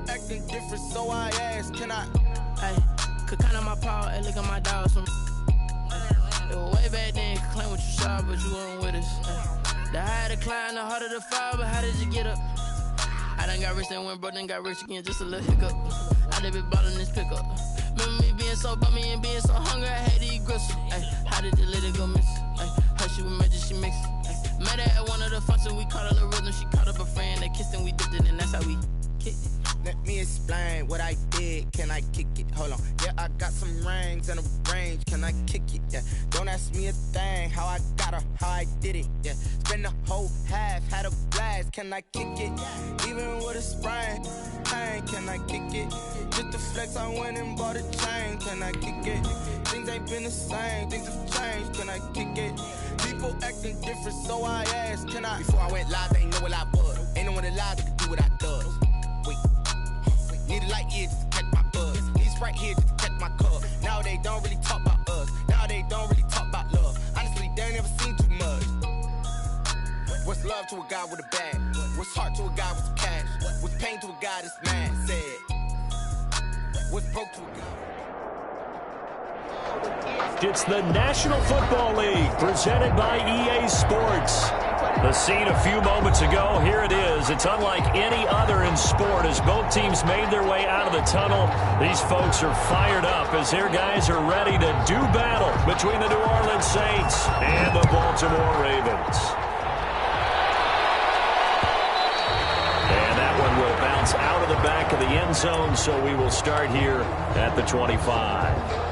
acting different, so I ask, can I? Hey, could count on my power, hey, look at my dogs. It was way back then, could claim what you saw, but you weren't with us. The higher the climb, the harder the fall, but how did you get up? I done got rich and went broke, then got rich again, just a little hiccup. I done been ballin' this pickup. Remember me being so bummy and being so hungry, I had to eat gristle. Ay, how did the lady go miss? Ay, how she was magic, she mixed. Met her at one of the functions, we caught a little rhythm. She caught up a friend, they kissed and we dipped it, and that's how we kicked it. Let me explain what I did. Can I kick it? Hold on. Yeah, I got some rings and a range. Can I kick it? Yeah. Don't ask me a thing. How I got her, how I did it. Yeah. Spend the whole half, had a blast. Can I kick it? Even with a sprain. Pain, can I kick it? Just the flex, I went and bought a chain. Can I kick it? Things ain't been the same. Things have changed. Can I kick it? People acting different, so I asked, can I? Before I went live, they ain't know what I was. Ain't no one alive that could do what I does. Wait. Need a light here just to catch my buzz. Need Sprite here just to catch my cup. Now they don't really talk about us. Now they don't really talk about love. Honestly, they ain't never seen too much. What's love to a guy with a bag? What's heart to a guy with some cash? What's pain to a guy that's mad? Said. What's broke to a guy? It's the National Football League presented by EA Sports. The scene a few moments ago, here it is. It's unlike any other in sport as both teams made their way out of the tunnel. These folks are fired up as their guys are ready to do battle between the New Orleans Saints and the Baltimore Ravens. And that one will bounce out of the back of the end zone, so we will start here at the 25.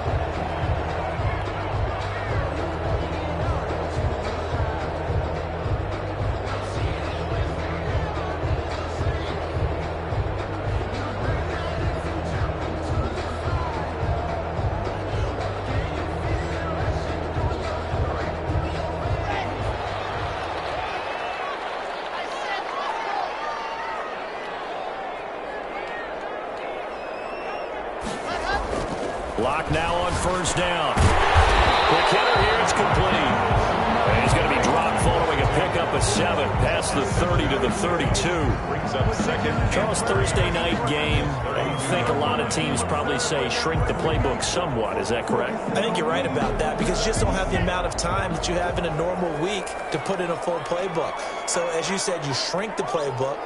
Lock now on first down. Quick hitter here, it's complete. And he's going to be dropped following a pickup of 7 past the 30 to the 32. Brings up second. Charles, Thursday night game. I think a lot of teams probably say shrink the playbook somewhat. Is that correct? I think you're right about that because you just don't have the amount of time that you have in a normal week to put in a full playbook. So as you said, you shrink the playbook.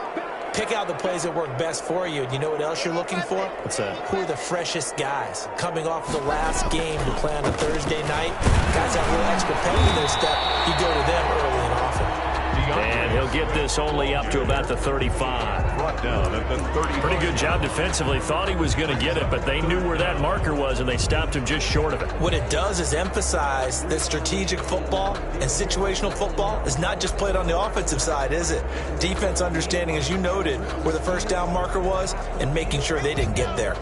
Pick out the plays that work best for you. You know what else you're looking for? What's that? Who are the freshest guys? Coming off the last game to play on a Thursday night, guys have a little extra pep in their step. You go to them early and often. And he'll get this only up to about the 35. Brought down at the 30. Pretty good job defensively. Thought he was going to get it, but they knew where that marker was, and they stopped him just short of it. What it does is emphasize that strategic football and situational football is not just played on the offensive side, is it? Defense understanding, as you noted, where the first down marker was and making sure they didn't get there.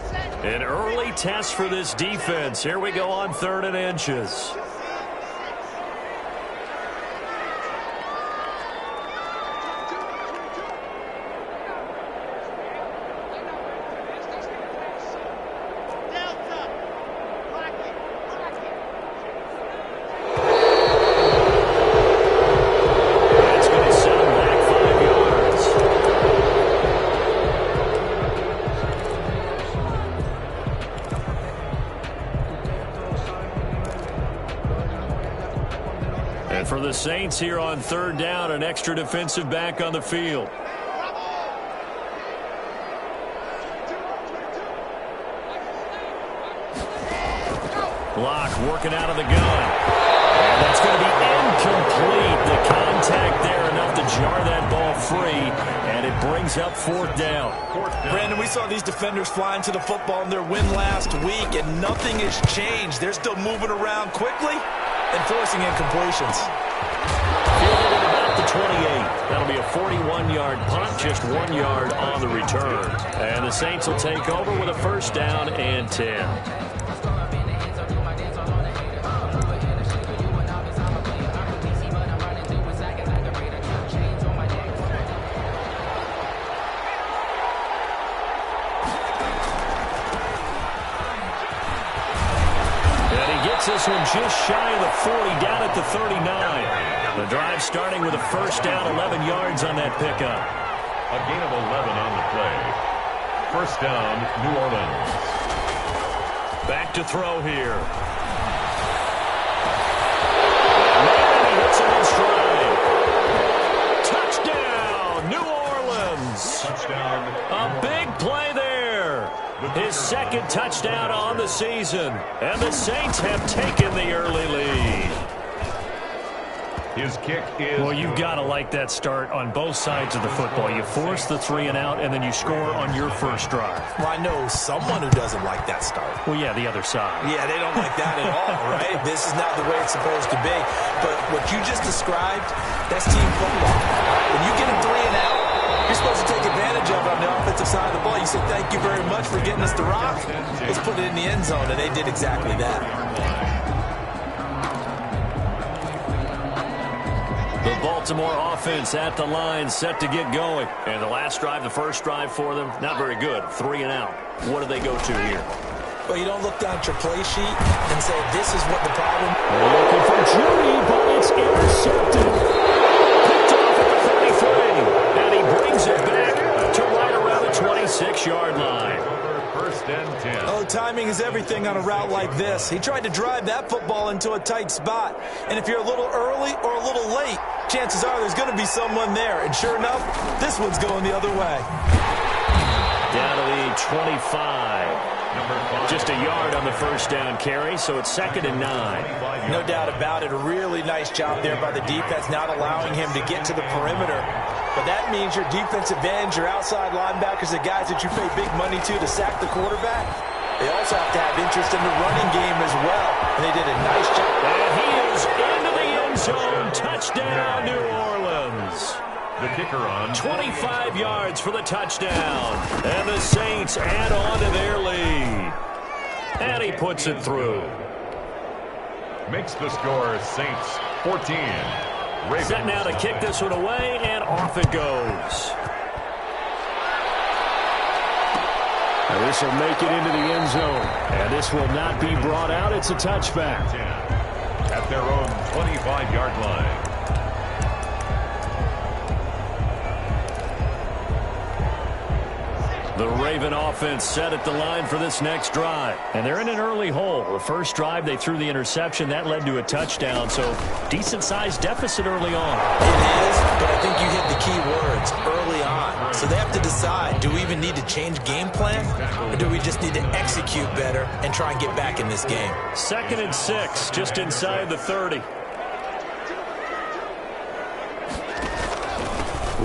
An early test for this defense. Here we go on 3rd and inches. For the Saints here on 3rd down, an extra defensive back on the field. Block working out of the gun. And that's going to be incomplete. The contact there enough to jar that ball free, and it brings up 4th down. Brandon, we saw these defenders flying to the football in their win last week, and nothing has changed. They're still moving around quickly and forcing incompletions. Fielded at about the 28. That'll be a 41-yard punt, just 1 yard on the return. And the Saints will take over with a 1st down and 10. This one just shy of the 40, down at the 39. The drive starting with a 1st down, 11 yards on that pickup. A gain of 11 on the play. First down, New Orleans. Back to throw here. And he hits it in stride. Touchdown, New Orleans. Touchdown. A big play there. His second touchdown on the season. And the Saints have taken the early lead. His kick is... Well, you've got to like that start on both sides of the football. You force the 3 and out, and then you score on your first drive. Well, I know someone who doesn't like that start. Well, yeah, the other side. Yeah, they don't like that at all, right? This is not the way it's supposed to be. But what you just described, that's team football. When you get a 3 and out, you're supposed to take advantage of it on the offensive side of the ball. You say, thank you very much for getting us the rock. Let's put it in the end zone, and they did exactly that. The Baltimore offense at the line, set to get going. And the last drive, the first drive for them, not very good. 3 and out. What do they go to here? Well, you don't look down at your play sheet and say, this is what the problem... They're looking for Judy, but it's intercepted. Picked off at the 33. And he brings it back to right around the 26-yard line. First and 10. Oh, timing is everything on a route like this. He tried to drive that football into a tight spot. And if you're a little early or a little late, chances are there's going to be someone there. And sure enough, this one's going the other way. Down to the 25. Just a yard on the first down carry, so it's 2nd and 9. No doubt about it. A really nice job there by the defense, not allowing him to get to the perimeter. But that means your defensive ends, your outside linebackers, the guys that you pay big money to sack the quarterback, they also have to have interest in the running game as well. And they did a nice job. And he is into the end zone. Touchdown, New Orleans. The kicker on. 25 yards for the touchdown. And the Saints add on to their lead. And he puts it through. Makes the score Saints 14. Ravens. Set now to kick this one away, and off it goes. And this will make it into the end zone. And this will not be brought out. It's a touchback. At their own 25-yard line. The Raven offense set at the line for this next drive. And they're in an early hole. The first drive, they threw the interception. That led to a touchdown. So decent-sized deficit early on. It is, but I think you hit the key words, early on. So they have to decide, do we even need to change game plan? Or do we just need to execute better and try and get back in this game? 2nd and 6, just inside the 30.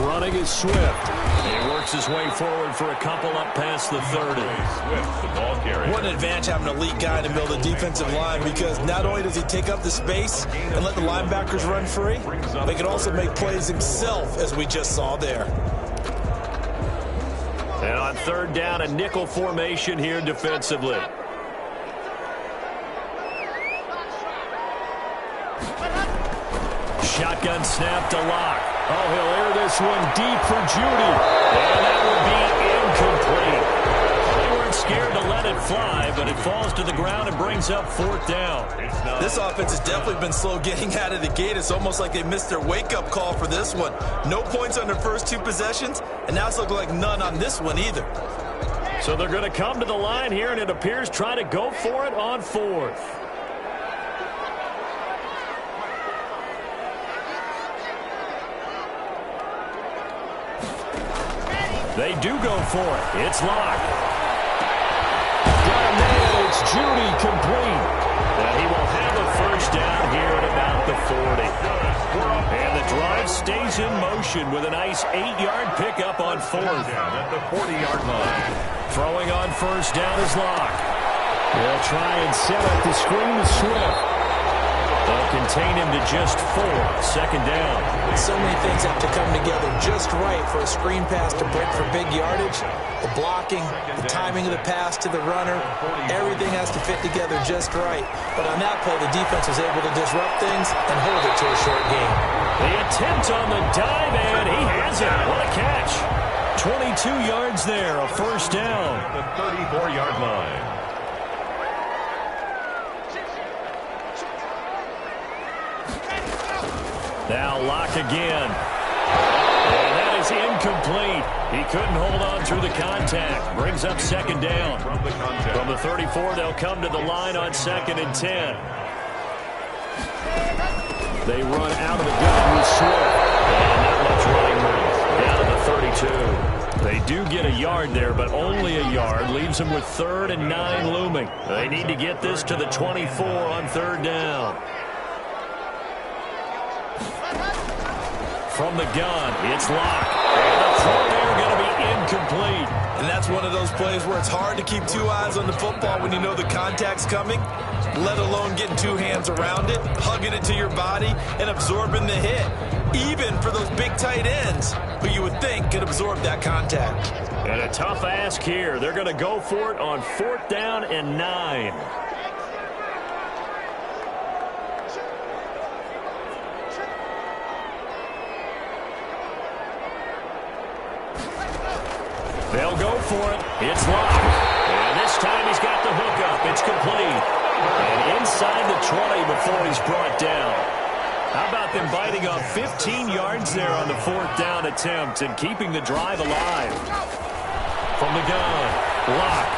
Running is Swift. He works his way forward for a couple up past the 30. Swift, the ball carrier. What an advantage having an elite guy in the middle of the defensive line, because not only does he take up the space and let the linebackers run free, but he can also make plays himself, as we just saw there. And on 3rd down, a nickel formation here defensively. Shotgun snap to Locke. Oh, he'll air this one deep for Judy. And that will be incomplete. They weren't scared to let it fly, but it falls to the ground and brings up 4th down. This offense has definitely been slow getting out of the gate. It's almost like they missed their wake-up call for this one. No points on their first 2 possessions, and now it's looking like none on this one either. So they're going to come to the line here, and it appears trying to go for it on 4th. They do go for it. It's Locke. Got a man. It's Judy complete. And he will have a first down here at about the 40. And the drive stays in motion with a nice 8-yard pickup on 4th. At the 40-yard line. Throwing on first down is Locke. They'll try and set up the screen to Swift. They'll contain him to just 4. 2nd down. So many things have to come together just right for a screen pass to break for big yardage. The blocking, the timing of the pass to the runner, everything has to fit together just right. But on that play, the defense was able to disrupt things and hold it to a short game. The attempt on the dive, and he has it. What a catch. 22 yards there, a first down. At the 34-yard line. Now Locke again. And that is is incomplete. He couldn't hold on through the contact. Brings up second down. From the 34, they'll come to the line on 2nd and 10. They run out of the gun with Swift. And not much running room. Down to the 32. They do get a yard there, but only a yard. Leaves them with 3rd and 9 looming. They need to get this to the 24 on 3rd down. From the gun, it's Locke. And the throw there going to be incomplete. And that's one of those plays where it's hard to keep 2 eyes on the football when you know the contact's coming, let alone getting 2 hands around it, hugging it to your body, and absorbing the hit. Even for those big tight ends who you would think could absorb that contact. And a tough ask here. They're going to go for it on 4th down and 9. They'll go for it. It's Locke. And this time he's got the hook up. It's complete. And inside the 20 before he's brought down. How about them biting off 15 yards there on the 4th down attempt and keeping the drive alive? From the gun, Locke.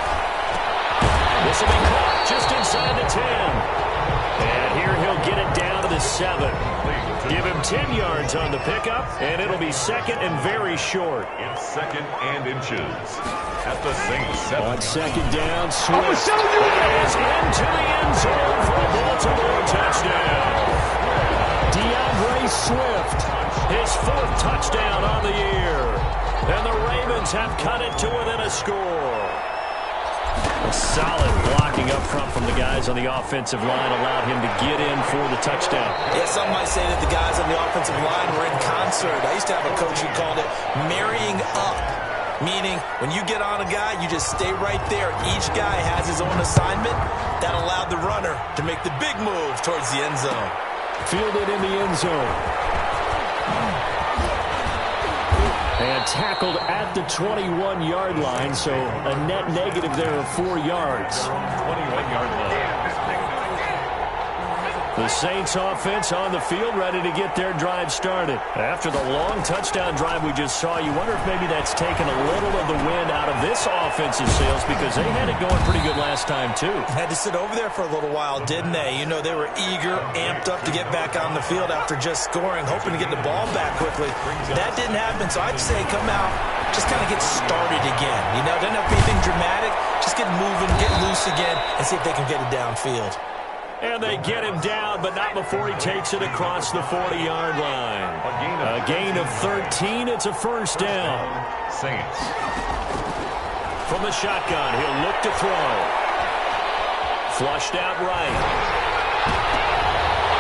This will be caught just inside the 10. And here he'll get it down to the 7. Give him 10 yards on the pickup, and it'll be 2nd and very short. It's 2nd and inches at the Saints 7. On 2nd down, Swift is into the end zone for a Baltimore touchdown. DeAndre Swift, his 4th touchdown on the year. And the Ravens have cut it to within a score. A solid blocking up front from the guys on the offensive line allowed him to get in for the touchdown. Yeah, some might say that the guys on the offensive line were in concert. I used to have a coach who called it marrying up, meaning when you get on a guy, you just stay right there. Each guy has his own assignment. That allowed the runner to make the big move towards the end zone. Fielded in the end zone. And tackled at the 21-yard line, so a net negative there of 4 yards. 21-yard line. The Saints offense on the field, ready to get their drive started. After the long touchdown drive we just saw, you wonder if maybe that's taken a little of the wind out of this offensive sails, because they had it going pretty good last time, too. Had to sit over there for a little while, didn't they? You know, they were eager, amped up to get back on the field after just scoring, hoping to get the ball back quickly. That didn't happen, so I'd say come out, just kind of get started again. You know, doesn't have to be anything dramatic. Just get moving, get loose again, and see if they can get it downfield. And they get him down, but not before he takes it across the 40-yard line. A gain of 13. It's a 1st down. Saints. From the shotgun, he'll look to throw. Flushed out right.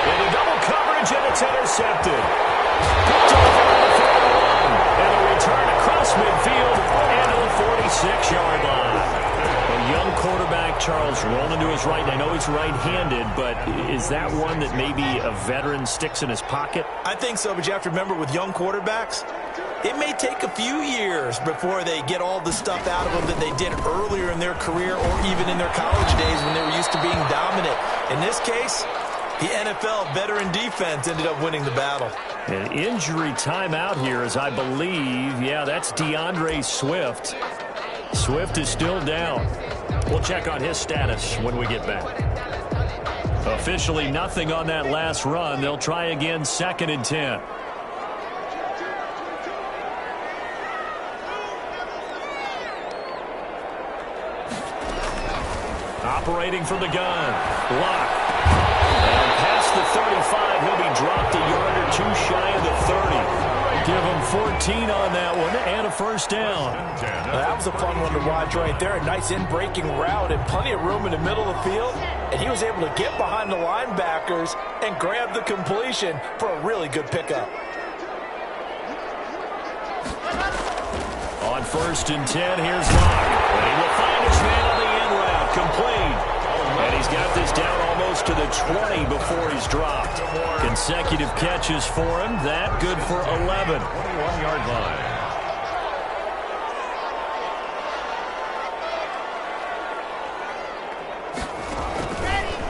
Into double coverage, and it's intercepted. Picked off around the 41. And a return across midfield and to the 46-yard line. A young quarterback, Charles, rolling to his right. I know he's right-handed, but is that one that maybe a veteran sticks in his pocket? I think so, but you have to remember with young quarterbacks, it may take a few years before they get all the stuff out of them that they did earlier in their career or even in their college days when they were used to being dominant. In this case, the NFL veteran defense ended up winning the battle. An injury timeout here, as I believe. Yeah, that's DeAndre Swift. Swift is still down. We'll check on his status when we get back. Officially nothing on that last run. They'll try again 2nd and 10. Operating from the gun. Locke. And past the 35, he'll be dropped a yard or 2 shy of the 30. Give him 14 on that one and a 1st down. That was a fun one to watch right there. A nice in-breaking route and plenty of room in the middle of the field. And he was able to get behind the linebackers and grab the completion for a really good pickup. On 1st and 10, here's Locke. And he will find his man on the end route. Complete. And he's got this down almost to the 20 before he's dropped. Consecutive catches for him. That good for 11. 21-yard line.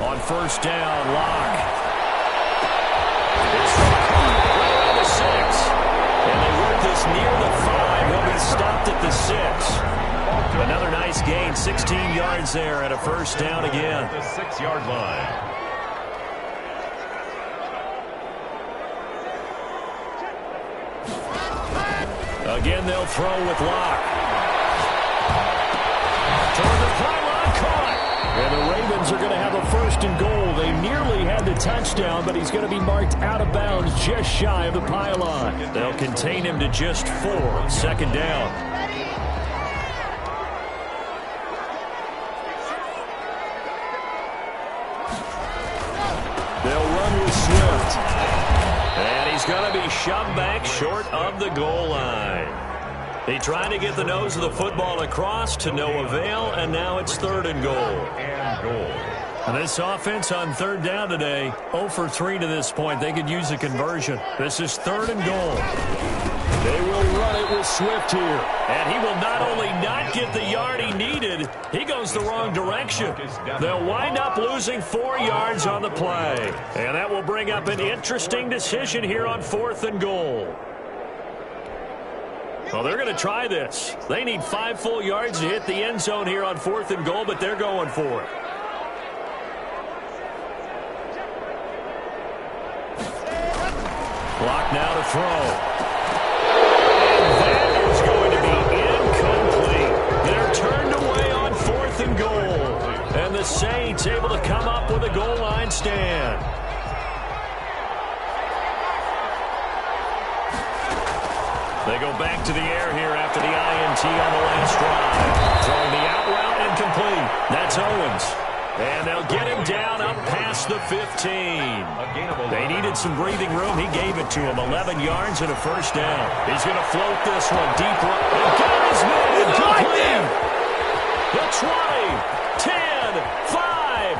On 1st down, Locke. It's right around the 6. And they work with this near the 5. He'll be stopped at the 6. Another nice gain, 16 yards there and a first down again. The 6-yard line. Again, they'll throw with Locke. Toward the pylon, caught. And the Ravens are going to have a first and goal. They nearly had the touchdown, but he's going to be marked out of bounds just shy of the pylon. They'll contain him to just 4. Second down. They'll run with Swift. And he's going to be shoved back short of the goal line. He tried to get the nose of the football across to no avail, and now it's 3rd and goal. And this offense on 3rd down today, 0 for 3 to this point. They could use a conversion. This is 3rd and goal. They will run it with Swift here. And he will not only not get the yard he needed, he goes the wrong direction. They'll wind up losing 4 yards on the play. And that will bring up an interesting decision here on 4th and goal. Well, they're going to try this. They need 5 full yards to hit the end zone here on 4th and goal, but they're going for it. Clock now to throw. And that is going to be incomplete. They're turned away on 4th and goal. And the Saints able to come up with a goal line stand. They go back to the air here after the INT on the last drive. Throwing the out route incomplete. That's Owens. And they'll get him down up past the 15. They needed some breathing room. He gave it to him. 11 yards and a first down. He's going to float this one deep right. And got his man incomplete. The 20, 10, 5.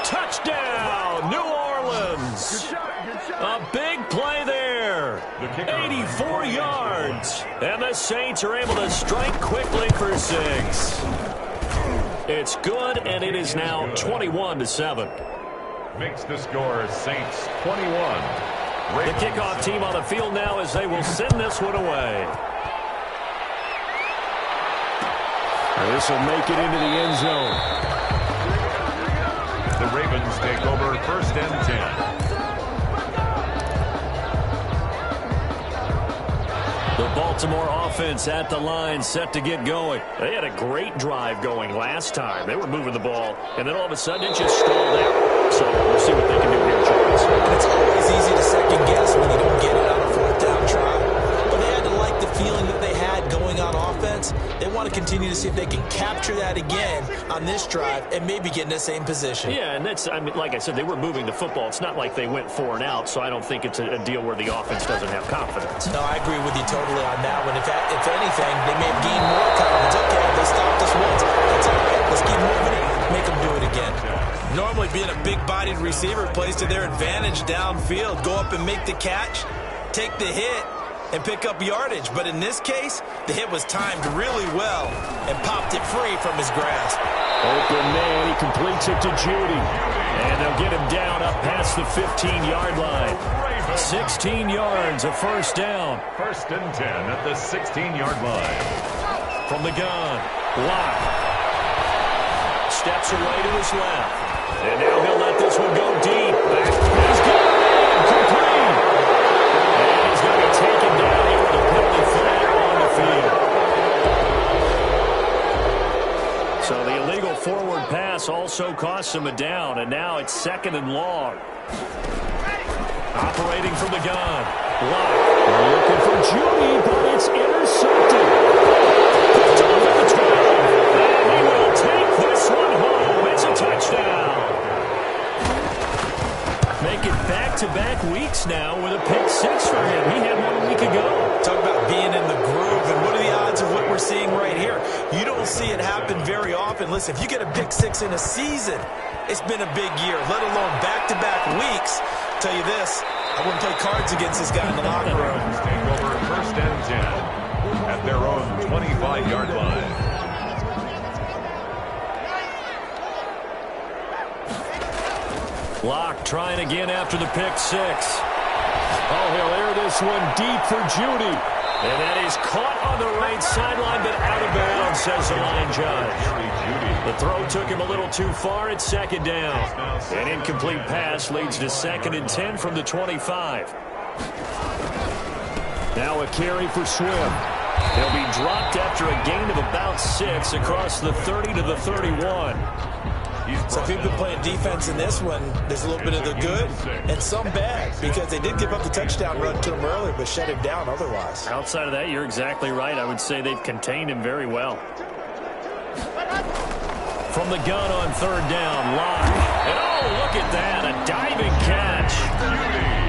Touchdown, New Orleans. A big play there. 84 yards. And the Saints are able to strike quickly for 6. It's good, and it is now 21-7. Makes the score Saints 21. The kickoff team on the field now as they will send this one away. This will make it into the end zone. The Ravens take over 1st and 10. The Baltimore offense at the line, set to get going. They had a great drive going last time. They were moving the ball, and then all of a sudden it just stalled out. So we'll see what they can do here, Charles. It's always easy to second guess when you don't get it on a 4th down try. But they had to like the feeling that they had going on offense. They want to continue to see if they can capture that again on this drive and maybe get in the same position. Yeah, and that's, I mean, like I said, they were moving the football. It's not like they went 4 and out, so I don't think it's a deal where the offense doesn't have confidence. No, I agree with you totally on that one. If anything, they may have gained more confidence. Okay, they stopped us once. That's all right. Let's keep moving it. Make them do it again. Normally, being a big-bodied receiver plays to their advantage downfield. Go up and make the catch, take the hit, and pick up yardage. But in this case, the hit was timed really well and popped it free from his grasp. Open man, he completes it to Judy. And they'll get him down up past the 15-yard line. 16 yards, a first down. 1st and 10 at the 16-yard line. From the gun, Locke. Steps away to his left. And now he'll let this one go deep. Back. He's got it. Complete. And he's going to be taken down here with a penalty flag on the field. So the illegal forward pass also costs him a down. And now it's 2nd and long. Operating from the gun. Locke looking for Judy, but it's intercepted. Over the 12. And he will take this one home. It's a touchdown. Make it back-to-back weeks now with a pick 6 for him. He had one a week ago. Talk about being in the groove, and what are the odds of what we're seeing right here? You don't see it happen very often. Listen, if you get a pick 6 in a season, it's been a big year, let alone back-to-back weeks. Tell you this, I wouldn't play cards against this guy in the locker room. Take over 1st and 10 at their own 25-yard line. Locke trying again after the pick 6. Oh, he'll air this one deep for Judy. And that is caught on the right sideline, but out of bounds, says the line judge. The throw took him a little too far at second down. An incomplete pass leads to 2nd and 10 from the 25. Now a carry for Swift. He'll be dropped after a gain of about 6 across the 30 to the 31. So if you've been playing defense in this one, there's a little bit of the good and some bad, because they did give up the touchdown run to him earlier, but shut him down otherwise. Outside of that, you're exactly right. I would say they've contained him very well. From the gun on 3rd down, Locke. And oh, look at that, a diving catch.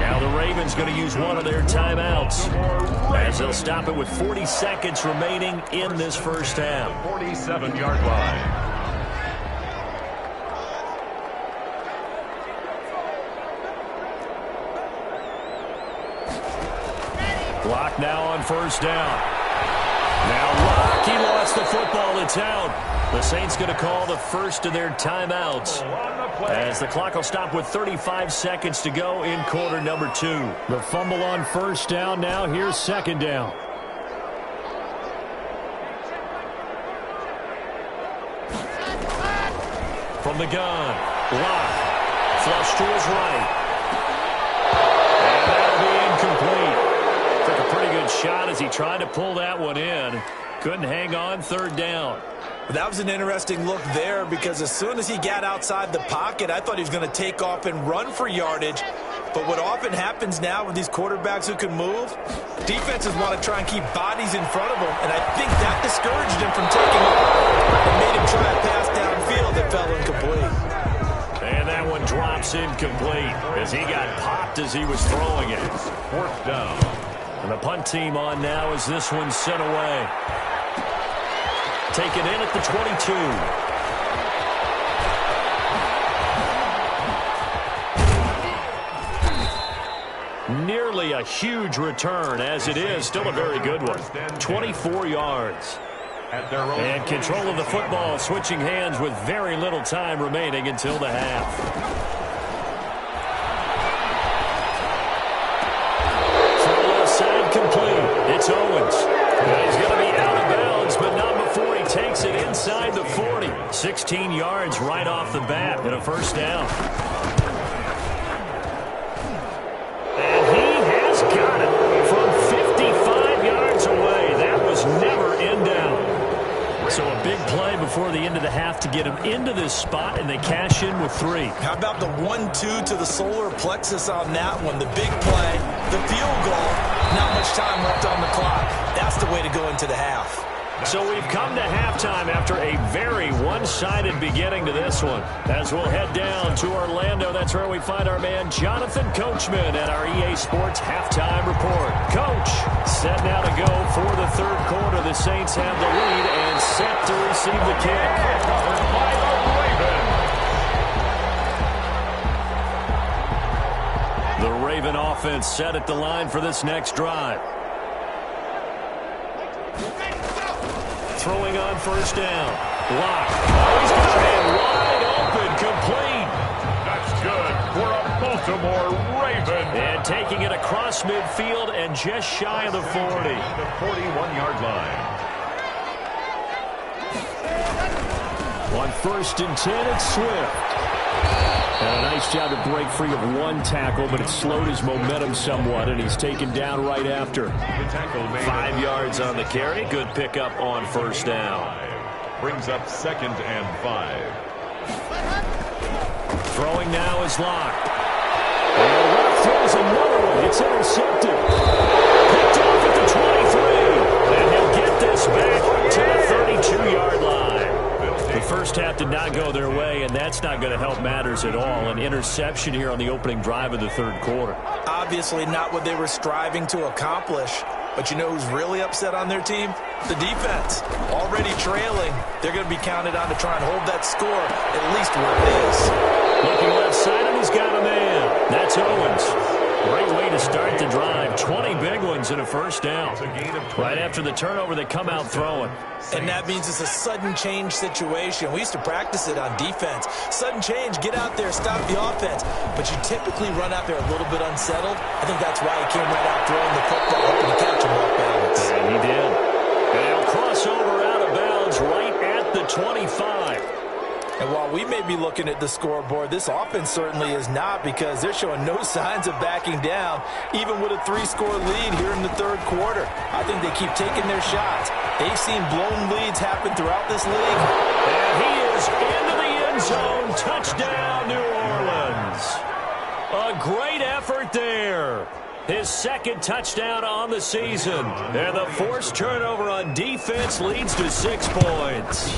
Now the Ravens going to use one of their timeouts, as they'll stop it with 40 seconds remaining in this first half. 47-yard line. Locke now on 1st down. Now Locke, he lost the football. It's out. The Saints going to call the first of their timeouts, as the clock will stop with 35 seconds to go in quarter number 2. The fumble on 1st down. Now here's 2nd down. From the gun, Locke, flush to his right. And that'll be incomplete. Took a pretty good shot as he tried to pull that one in. Couldn't hang on 3rd down. That was an interesting look there, because as soon as he got outside the pocket, I thought he was going to take off and run for yardage. But what often happens now with these quarterbacks who can move, defenses want to try and keep bodies in front of them, and I think that discouraged him from taking off and made him try a pass downfield that fell incomplete. And that one drops incomplete as he got popped as he was throwing it. 4th down. And the punt team on now as this one's sent away. Taken in at the 22. Nearly a huge return, as it is. Still a very good one. 24 yards. And control of the football switching hands with very little time remaining until the half. Complete. It's Owens. He's going to be out of bounds, but not before he takes it inside the 40. 16 yards right off the bat and a 1st down. And he has got it from 55 yards away. That was never in down. So a big play before the end of the half to get him into this spot, and they cash in with 3. How about the 1-2 to the solar plexus on that one? The big play, the field goal, not much time left on the clock. That's the way to go into the half. So we've come to halftime after a very one-sided beginning to this one. As we'll head down to Orlando, that's where we find our man Jonathan Coachman at our EA Sports Halftime Report. Coach, set now to go for the 3rd quarter. The Saints have the lead and set to receive the kick. The Raven offense set at the line for this next drive. Throwing on 1st down. Locke. Oh, he's got a man wide open, complete. That's good for a Baltimore Raven. And taking it across midfield and just shy of the 40. The 41-yard line. On 1st and 10, it's Swift. And a nice job to break free of one tackle, but it slowed his momentum somewhat, and he's taken down right after. 5 yards on the carry. Good pickup on 1st down. Brings up 2nd and 5. Throwing now is Locke. And Locke throws another one. It's intercepted. Picked off at the 23. And he'll get this back to the 32-yard line. The first half did not go their way, and that's not going to help matters at all. An interception here on the opening drive of the 3rd quarter. Obviously not what they were striving to accomplish. But you know who's really upset on their team? The defense. Already trailing. They're going to be counted on to try and hold that score at least where it is. Looking left side, and he's got a man. That's Owens. Great way to start the drive. 20 big ones and a first down. Right after the turnover, they come out throwing. And that means it's a sudden change situation. We used to practice it on defense. Sudden change, get out there, stop the offense. But you typically run out there a little bit unsettled. I think that's why he came right out throwing the football, hoping to catch him off balance. And he did. And he'll cross over out of bounds right at the 25. And while we may be looking at the scoreboard, this offense certainly is not, because they're showing no signs of backing down, even with a 3-score lead here in the third quarter. I think they keep taking their shots. They've seen blown leads happen throughout this league. And he is into the end zone. Touchdown, New Orleans. A great effort there. His second touchdown on the season. And the forced turnover on defense leads to 6 points.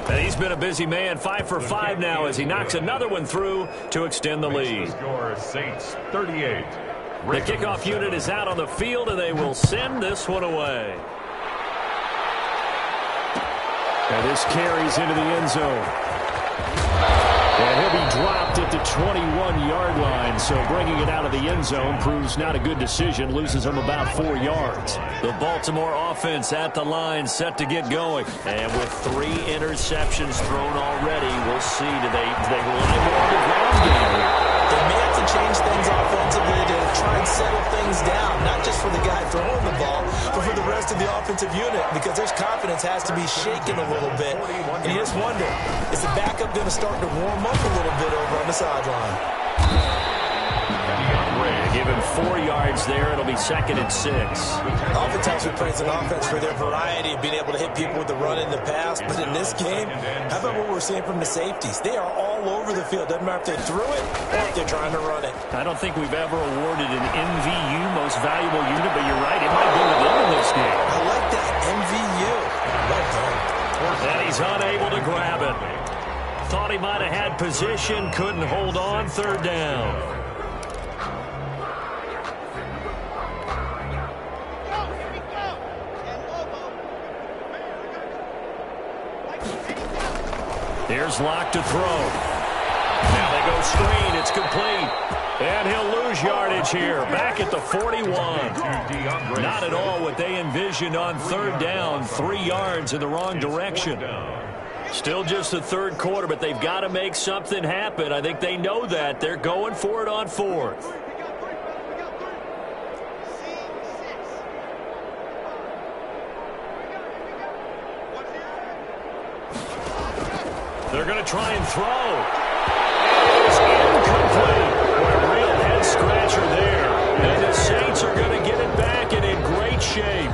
And he's been a busy man, 5 for 5 now as he knocks another one through to extend the lead. Score Saints 38. The kickoff unit is out on the field, and they will send this one away. And this carries into the end zone. And he'll be dropped at the 21-yard line, so bringing it out of the end zone proves not a good decision, loses him about 4 yards. The Baltimore offense at the line, set to get going. And with 3 interceptions thrown already, we'll see, do they rely more on the ground game? They may have to change things offensively to try and settle things down, not just for the guy throwing the ball, but for the rest of the offensive unit, because their confidence has to be shaken a little bit. And you just wonder, is the backup going to start to warm up a little bit over on the sideline? Give him 4 yards there. It'll be 2nd and 6. Oftentimes we praise an offense for their variety of being able to hit people with the run in the pass, but in this game, how about what we're seeing from the safeties? They are all over the field. Doesn't matter if they threw it or if they're trying to run it. I don't think we've ever awarded an MVU, most valuable unit, but you're right, it might go to them in this game. I like that, MVU. Well done. And he's unable to grab it. Thought he might have had position, couldn't hold on, 3rd down. Here's Locke to throw. Now they go screen. It's complete. And he'll lose yardage here. Back at the 41. Not at all what they envisioned on 3rd down. 3 yards in the wrong direction. Still just the 3rd quarter, but they've got to make something happen. I think they know that. They're going for it on 4th. They're going to try and throw. It's incomplete. A real head-scratcher there. And the Saints are going to get it back and in great shape.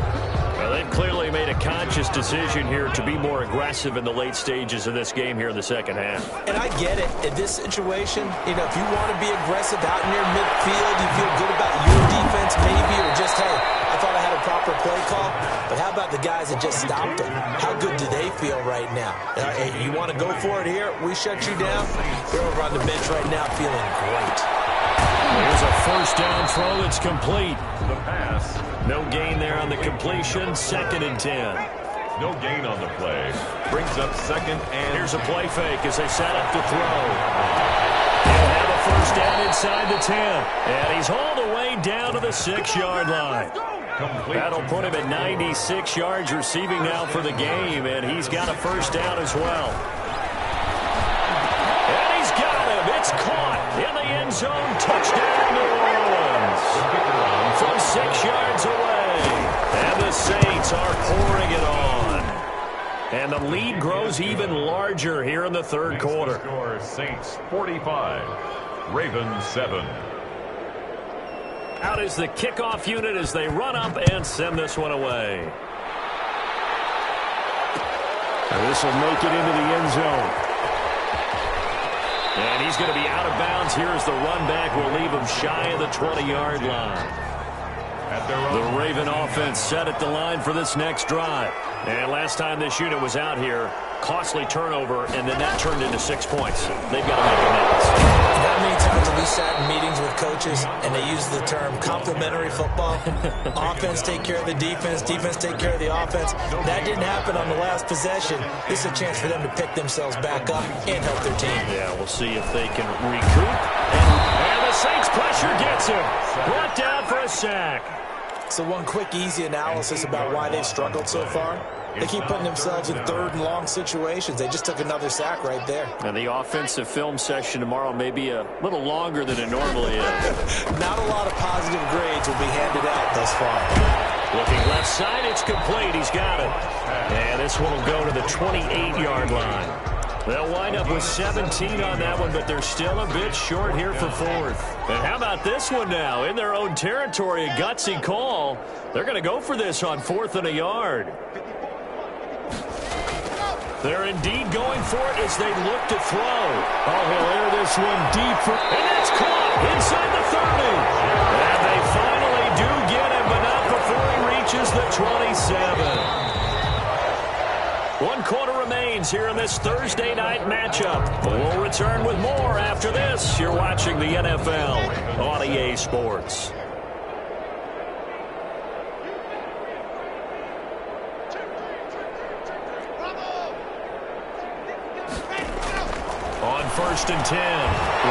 Well, they've clearly made a conscious decision here to be more aggressive in the late stages of this game here in the second half. And I get it. In this situation, you know, if you want to be aggressive out near midfield, you feel good about your defense maybe, or just, hey, I thought I had a proper play call. But how about the guys that just stopped them? How good do they feel right now? Hey, you want to go for it here? We shut you down? They're over on the bench right now feeling great. Here's a first down throw that's complete. The pass. No gain there on the completion. 2nd and 10. No gain on the play. Brings up 2nd and... Here's a play fake as they set up to throw. He'll have a first down inside the 10. And he's hauled away down to the 6-yard line. That'll put him at 96 yards receiving now for the game, and he's got a first down as well. And he's got him. It's caught in the end zone. Touchdown, New Orleans. From 6 yards away. And the Saints are pouring it on. And the lead grows even larger here in the 3rd quarter. Score Saints 45, Ravens 7. Out is the kickoff unit as they run up and send this one away. And this will make it into the end zone. And he's going to be out of bounds here as the run back will leave him shy of the 20-yard line. The Raven offense set at the line for this next drive. And last time this unit was out here, costly turnover, and then that turned into 6 points. They've got to make amends. How many times have we sat in meetings with coaches and they use the term complementary football? Offense take care of the defense, defense take care of the offense. That didn't happen on the last possession. This is a chance for them to pick themselves back up and help their team. Yeah, we'll see if they can recoup. And the Saints pressure gets him. Brought down for a sack. So one quick, easy analysis about why they've struggled so far. They keep putting themselves in third and long situations. They just took another sack right there. And the offensive film session tomorrow may be a little longer than it normally is. Not a lot of positive grades will be handed out thus far. Looking left side, it's complete. He's got it. And this one will go to the 28-yard line. They'll wind up with 17 on that one, but they're still a bit short here for fourth. And how about this one now? In their own territory, a gutsy call. They're going to go for this on 4th and a yard. They're indeed going for it as they look to throw. Oh, he'll air this one deep for, and that's caught inside the 30. And they finally do get him, but not before he reaches the 27. 1 quarter remains here in this Thursday night matchup. We'll return with more after this. You're watching the NFL on EA Sports. On 1st and 10,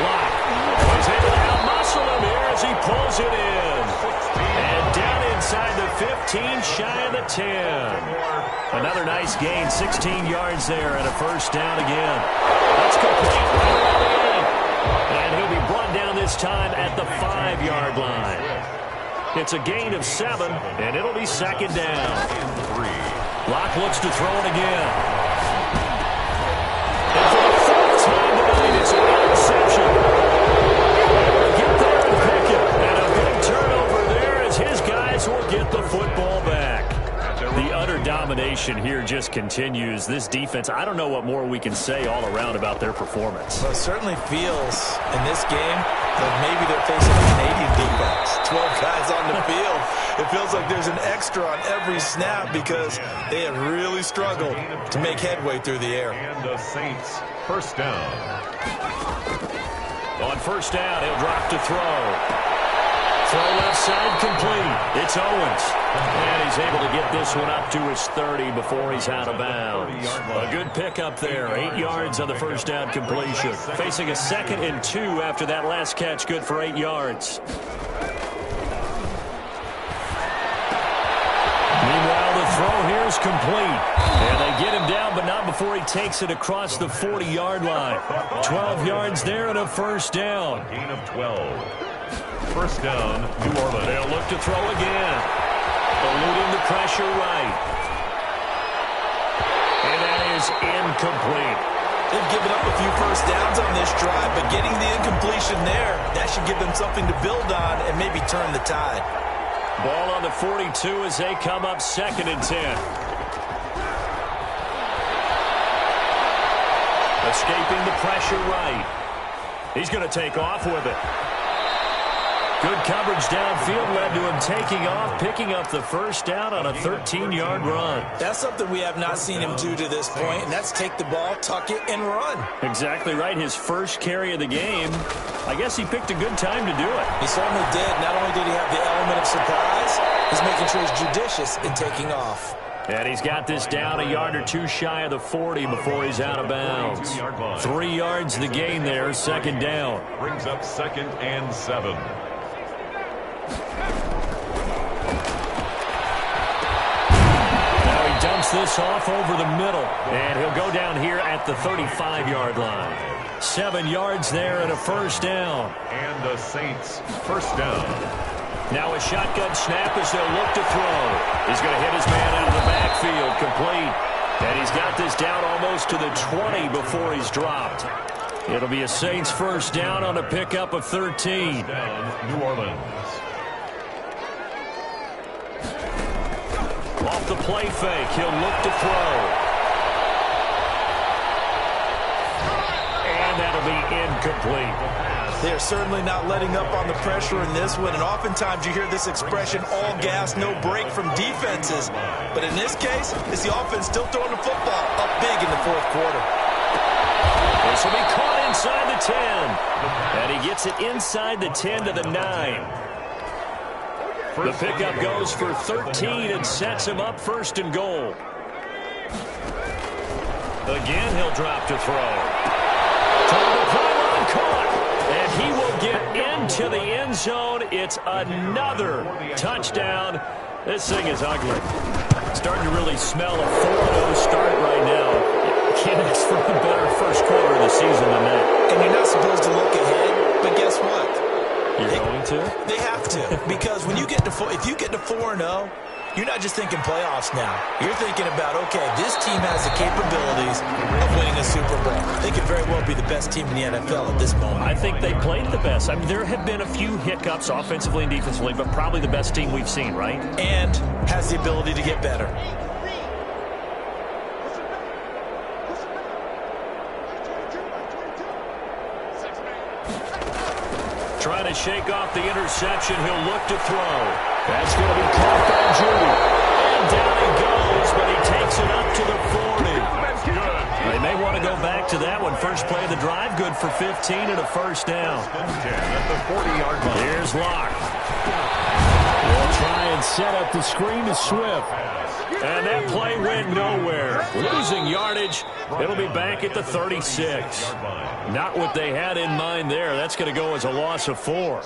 Locke was able to out-muscle him here as he pulls it in. And down inside the 15, shy of the 10. Another nice gain, 16 yards there, and a first down again. That's complete right around the 8. And he'll be brought down this time at the 5-yard line. It's a gain of 7, and it'll be 2nd down. Locke looks to throw it again. And for the 4th time tonight, it's an interception. Get there and pick it. And a big turnover there as his guys will get the football back. The utter domination here just continues. This defense, I don't know what more we can say all around about their performance. Well, it certainly feels in this game like maybe they're facing a Canadian defense. 12 guys on the field. It feels like there's an extra on every snap because they have really struggled to make headway through the air. And the Saints, first down. On 1st down, he'll drop to throw. Throw left side complete. It's Owens. And he's able to get this one up to his 30 before he's out of bounds. A good pickup there. 8 yards on the first down completion. Facing a 2nd and 2 after that last catch. Good for 8 yards. Meanwhile, the throw here is complete. And they get him down, but not before he takes it across the 40-yard line. 12 yards there and a first down. Gain of 12. First down, New Orleans. They'll look to throw again. Eluding the pressure right. And that is incomplete. They've given up a few first downs on this drive, but getting the incompletion there, that should give them something to build on and maybe turn the tide. Ball on the 42 as they come up 2nd and 10. Escaping the pressure right. He's going to take off with it. Good coverage downfield led to him taking off, picking up the first down on a 13-yard run. That's something we have not seen him do to this point, and that's take the ball, tuck it, and run. Exactly right. His first carry of the game. I guess he picked a good time to do it. He certainly did. Not only did he have the element of surprise, he's making sure he's judicious in taking off. And he's got this down a yard or two shy of the 40 before he's out of bounds. 3 yards the gain there, 2nd down. Brings up 2nd and 7. Now he dumps this off over the middle, and he'll go down here at the 35-yard line. 7 yards there and a first down. And the Saints, first down. Now a shotgun snap as they'll look to throw. He's going to hit his man out of the backfield, complete. And he's got this down almost to the 20 before he's dropped. It'll be a Saints first down on a pickup of 13. Down, New Orleans. Off the play fake, he'll look to throw. And that'll be incomplete. They are certainly not letting up on the pressure in this one, and oftentimes you hear this expression, all gas, no break from defenses. But in this case, it's the offense still throwing the football up big in the fourth quarter. This will be caught inside the 10. And he gets it inside the 10 to the 9. The pickup goes for 13 and sets him up first and goal. Again, he'll drop to throw. Toward the pylon, caught. And he will get into the end zone. It's another touchdown. This thing is ugly. Starting to really smell a 4-0 start right now. Can't ask for a better first quarter of the season than that. And you're not supposed to look ahead, but guess what? You're going to? They have to, because when you get to if you get to 4-0, you're not just thinking playoffs now. You're thinking about, okay, this team has the capabilities of winning a Super Bowl. They could very well be the best team in the NFL at this moment. I think they played the best. I mean, there have been a few hiccups offensively and defensively, but probably the best team we've seen, right? And has the ability to get better. Trying to shake off the interception. He'll look to throw. That's going to be caught by Judy. And down he goes, but he takes it up to the 40. They may want to go back to that one. First play of the drive, good for 15 and a first down. At the 40-yard line. Here's Locke. They'll try and set up the screen to Swift. And that play went nowhere. Losing yardage. It'll be back at the 36. Not what they had in mind there. That's going to go as a loss of 4.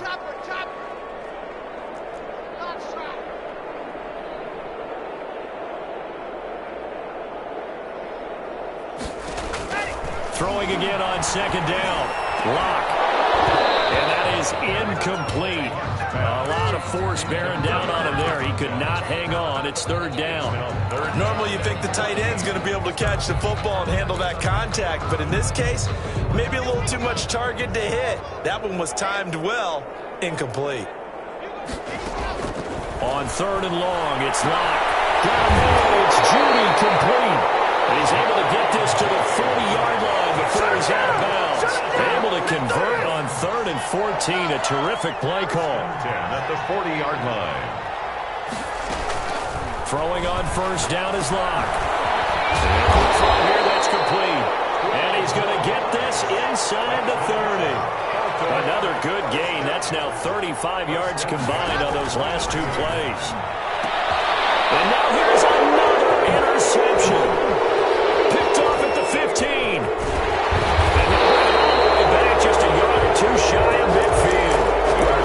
Throwing again on second down. Locke. And that is incomplete. A lot of force bearing down on him there. He could not hang on. It's third down. Normally you think the tight end's going to be able to catch the football and handle that contact, but in this case, maybe a little too much target to hit. That one was timed well. Incomplete. On third and long, it's Locke. Down there, it's Judy, complete. And he's able to get this to the 40-yard line before he's out of bounds. Able to convert on third and 14. A terrific play call. 10 at the 40-yard line. Throwing on first down is Locke. And from here, that's complete. And he's going to get this inside the 30. Another good gain. That's now 35 yards combined on those last two plays. And now here's another interception. Picked off at the 15. And he'll bring it all the way back, just a yard or two shy of midfield.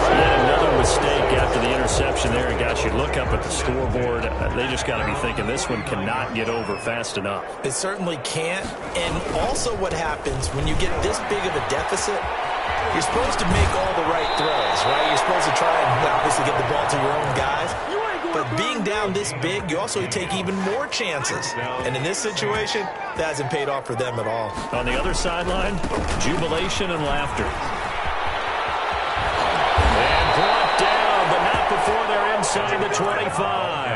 And another mistake after the interception there. Got you look up at the scoreboard. They just got to be thinking this one cannot get over fast enough. It certainly can't. And also what happens when you get this big of a deficit, you're supposed to make all the right throws, right? You're supposed to try and obviously get the ball to your own guys. But being down this big, you also take even more chances. And in this situation, that hasn't paid off for them at all. On the other sideline, jubilation and laughter. And brought down, but not before they're inside the 25.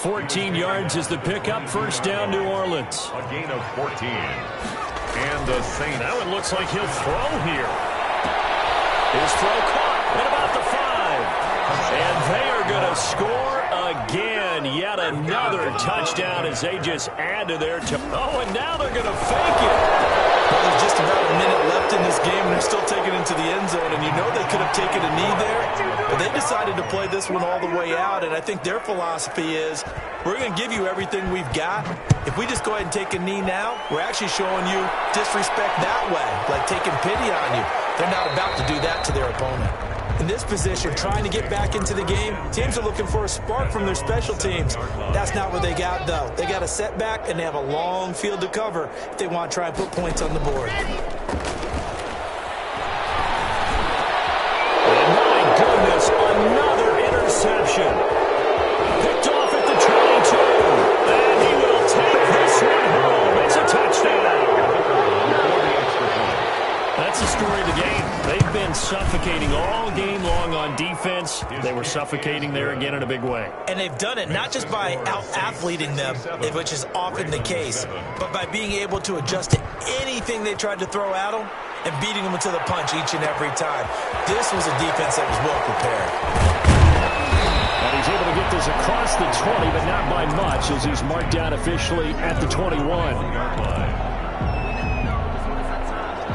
14 yards is the pickup. First down, New Orleans. A gain of 14. And the Saints. Now it looks like he'll throw here. His throw caught at about the 5. And they are going to score again. Yet another touchdown as they just add to their oh, and now they're going to fake it. Well, there's just about a minute left in this game, and they're still taking it to the end zone. And you know they could have taken a knee there, but they decided to play this one all the way out. And I think their philosophy is, we're going to give you everything we've got. If we just go ahead and take a knee now, we're actually showing you disrespect that way, like taking pity on you. They're not about to do that to their opponent. In this position, trying to get back into the game, teams are looking for a spark from their special teams. That's not what they got, though. They got a setback, and they have a long field to cover if they want to try and put points on the board. And my goodness, another interception. Picked off at the 22. And he will take this one home. It's a touchdown. That's the story of the game. They've been suffocated suffocating all game long on defense. They were suffocating there again in a big way. And they've done it not just by out-athleting them, which is often the case, but by being able to adjust to anything they tried to throw at them and beating them to the punch each and every time. This was a defense that was well prepared. And he's able to get this across the 20, but not by much, as he's marked down officially at the 21.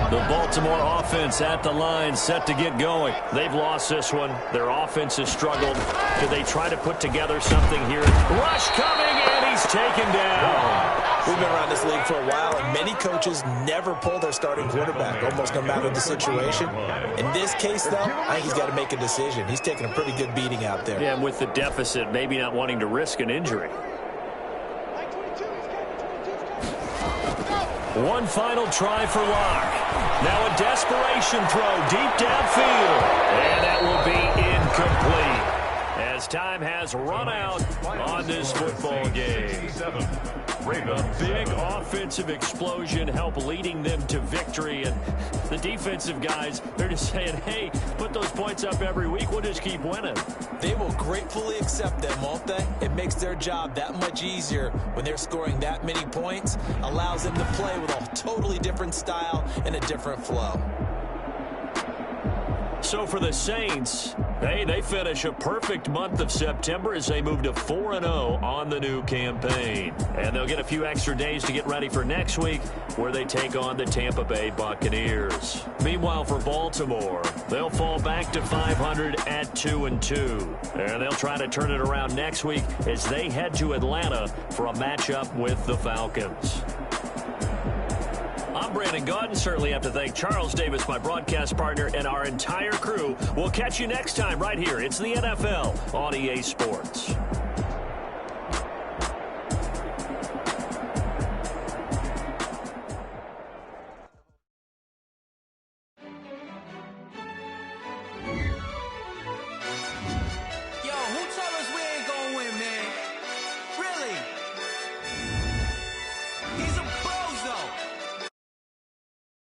The Baltimore offense at the line, set to get going. They've lost this one. Their offense has struggled. Do they try to put together something here? Rush coming, and he's taken down. We've been around this league for a while, and many coaches never pull their starting quarterback, almost no matter the situation. In this case, though, I think he's got to make a decision. He's taking a pretty good beating out there. Yeah, and with the deficit, maybe not wanting to risk an injury. One final try for Locke. Now a desperation throw deep downfield. And that will be incomplete, as time has run out on this football game. A big offensive explosion helped leading them to victory. And the defensive guys, they're just saying, hey, put those points up every week. We'll just keep winning. They will gratefully accept them, won't they? It makes their job that much easier when they're scoring that many points. Allows them to play with a totally different style and a different flow. So for the Saints, hey, they finish a perfect month of September as they move to 4-0 on the new campaign. And they'll get a few extra days to get ready for next week, where they take on the Tampa Bay Buccaneers. Meanwhile, for Baltimore, they'll fall back to 500 at 2-2. And they'll try to turn it around next week as they head to Atlanta for a matchup with the Falcons. I'm Brandon Gaudin. Certainly have to thank Charles Davis, my broadcast partner, and our entire crew. We'll catch you next time right here. It's the NFL on EA Sports.